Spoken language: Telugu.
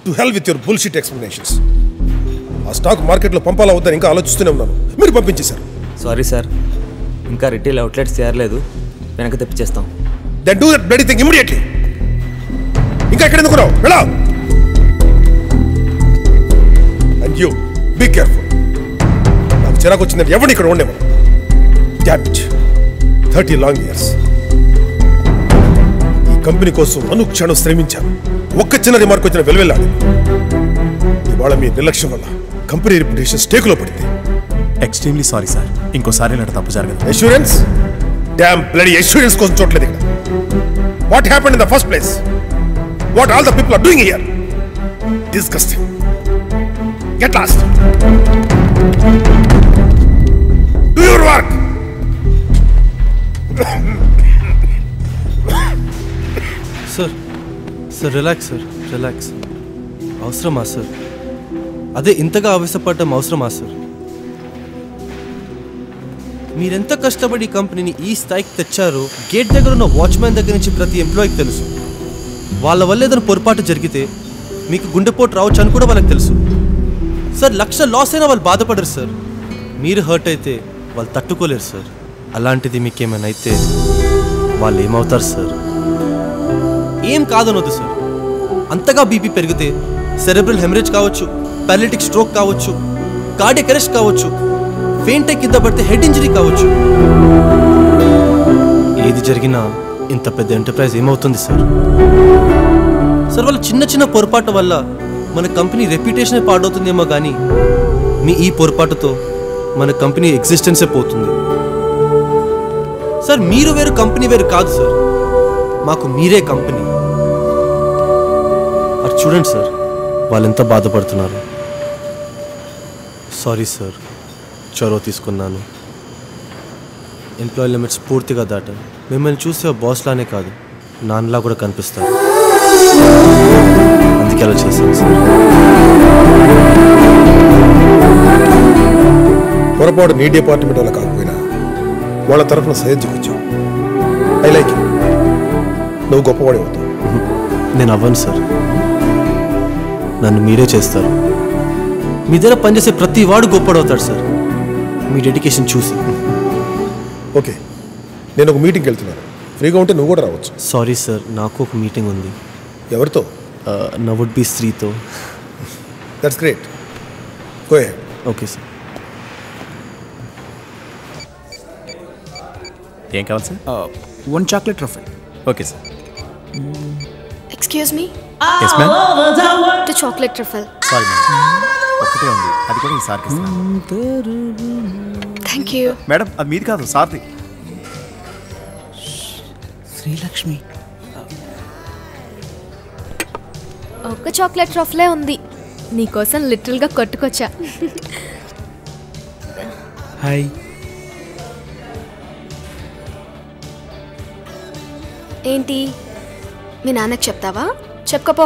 To hell with your bullshit explanations. ఆ స్టాక్ మార్కెట్లో పంపాలా వద్దని ఇంకా ఆలోచిస్తూనే ఉన్నాను, మీరు పంపించేశారు. సారీ సార్, ఇంకా రిటైల్ అవుట్లెట్స్ చేరలేదు, వెనక్కి తెప్పించేస్తాం. Then do that bloody thing immediately. ఇంకా ఎక్కడ ఎందుకు రావు, వెళ్ళా. And you be careful. నాకు చిరాకు వచ్చిందంటే ఎవరిని ఇక్కడ ఉండేమో. Damage 30 long years. ఈ కంపెనీ కోసం అనుక్షణం శ్రమించాను. ఒక్క చిన్న రిమార్క్ వచ్చిన వెలువెళ్ళాలి. ఇవాళ మీ నిర్లక్ష్యం వల్ల కంపెనీ రిప్యుటేషన్ స్టేక్లో పడింది. ఎక్స్ట్రీమ్లీ సారీ సార్, ఇంకోసారి ఇలాంటి తప్పు జరగదు. అష్యూరెన్స్? డామ్ బ్లడీ అష్యూరెన్స్ కోసం చూడలేదు ఇక్కడ. What happened in the first place? What all the people are doing here? Disgusting. Get lost. Do your work. Sir relax sir, relax. అవసరమా సార్? అదే ఇంతగా ఆవేశపడటం అవసరమా సార్? మీరెంత కష్టపడి ఈ కంపెనీని ఈ స్థాయికి తెచ్చారో గేట్ దగ్గర ఉన్న వాచ్మ్యాన్ దగ్గర నుంచి ప్రతి ఎంప్లాయీకి తెలుసు. వాళ్ళ వల్ల ఏదైనా పొరపాటు జరిగితే మీకు గుండెపోటు రావచ్చు అని కూడా వాళ్ళకి తెలుసు సార్. 1,00,000 లాస్ అయినా వాళ్ళు బాధపడరు సార్. మీరు హర్ట్ అయితే వాళ్ళు తట్టుకోలేరు సార్. అలాంటిది మీకేమైనా అయితే వాళ్ళు ఏమవుతారు సార్? ఏం కాదనొద్దు సార్. అంతగా బీపీ పెరిగితే సెరెబ్రల్ హెమరేజ్ కావచ్చు, పారాలిటిక్ స్ట్రోక్ కావచ్చు, కార్డియక్ అరెస్ట్ కావచ్చు, ఫెయింట్ అయి కింద పడితే హెడ్ ఇంజరీ కావచ్చు. ఏది జరిగినా ఇంత పెద్ద ఎంటర్ప్రైజ్ ఏమవుతుంది సార్? సార్ వాళ్ళ చిన్న చిన్న పొరపాటు వల్ల మన కంపెనీ రెప్యుటేషనే పాడవుతుందేమో కానీ మీ ఈ పొరపాటుతో మన కంపెనీ ఎగ్జిస్టెన్సే పోతుంది సార్. మీరు వేరు, కంపెనీ వేరు కాదు సార్. మాకు మీరే కంపెనీ. అది చూడండి సార్, వాళ్ళు ఎంత బాధపడుతున్నారు. సారీ సార్, చొరవ తీసుకున్నాను. ఎంప్లాయీ లిమిట్స్ పూర్తిగా దాటాను. మిమ్మల్ని చూసే బాస్లానే కాదు, నాన్నలా కూడా కనిపిస్తారు. అందుకే అలా చేశాను సార్. పొరపాటు నీ డిపార్ట్మెంట్ వల్ల కాకపోయినా వాళ్ళ తరఫున సహాయించుకొచ్చావు. I like you. నువ్వు గొప్పవాడి అవుతావు. నేను అవ్వను సార్, నన్ను మీరే చేస్తారు. మీ దగ్గర పనిచేసే ప్రతి వాడు గొప్పడవుతాడు సార్, మీ డెడికేషన్ చూసి. ఓకే, నేను ఒక మీటింగ్కి వెళ్తున్నాను. ఫ్రీగా ఉంటే నువ్వు కూడా రావచ్చు. సారీ సార్, నాకు ఒక మీటింగ్ ఉంది. ఎవరితో? నా వుడ్ బి స్త్రీతో. That's great. Go ahead. Okay sir. ఏం కావాలి sir? 1 chocolate truffle. Okay sir. Excuse me? Yes ma'am. The chocolate truffle. Sorry ma'am, ఒక్కటే ఉంది, అది కూడా ఈసారికి ఇస్తున్నాను. Thank you. మేడం, అది మీది కాదు, సార్ది. శ్రీలక్ష్మి. ఒక్క చాక్లెట్ ట్రఫలే ఉంది, నీకోసం లిటిల్గా కొట్టుకొచ్చా. హాయ్. ఏంటి, మీ నాన్నకి చెప్తావా? చెప్పుకోపో.